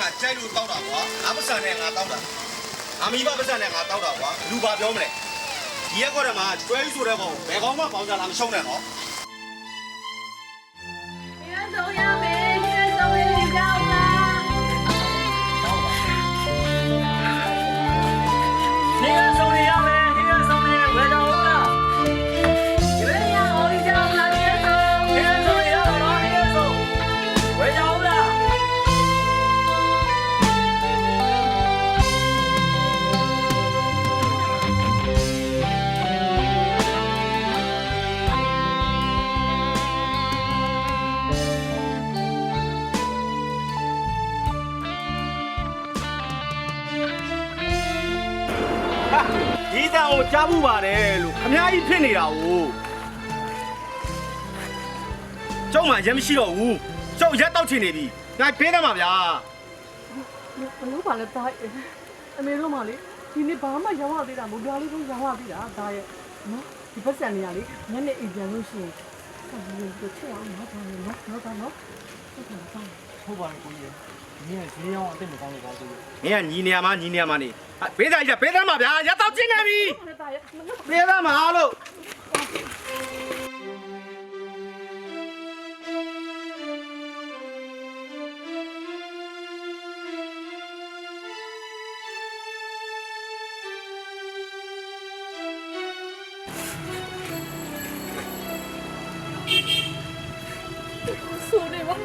ငါကြိုက်လို့တောက်တာကွာငါပတ်စံနဲ့ငါတောက်တာငါမိဘပတ်စံနဲ့ငါတောက်တာကွာလူပါပြောမလဲဒီရက်ကွက်ထဲမှာကျွဲယူဆိုတဲ့ကောင်ဘယ်ကောင်မှပေါင်းကြလားမရှုံးနဲ့နော်ဆုံးရမယ်ဒီဆုံးရကြအောင်လားနေရဆုံးရမယ်နေရဆုံးရဝယ်ကြအောင်လား ဒီလိုရအောင်ကြအောင်လားဒီဆုံး နေရဆုံးရအောင်နေရဆုံးဝယ်ကြအောင်လားဒီတန်ကိုကြားမှုပါတယ်လို့ခမားကြီးဖြစ်နေတာကိုကျုံမှရက်မရှိတော့ဘူးကျုံရက်တောက်ချင်နေပြီငါပေးတယ်မှာဗျာ ဘလို့ပါလဲတာအမေတို့မှလေဒီနေ့ဘာမှရောင်းရသေးတာမဟုတ်ဒါလေးတော့ရောင်းရသေးတာဒါရဲ့နော်ဒီပတ်စံနေရလေညနေအိမ်ပြန်လို့ရှိရင်ဒီချက်အောင်နော်ဒါနဲ့နော်တော့နော်ဟုတ်တယ်တော့ ဟုတ်ပါဘူးကိုကြီးမင်းကဈေးရောင်းအစ်မကောင်းလို့ပါဆိုလို့ မင်းကညီနေရမှာညီနေရမှာနေပေးတယ်ကြီးပေးတယ်မှာဗျာရက်တောက်ချင်နေပြီ တာရဲ့ ပေးတယ်မှာလို့ဆိုနေပါ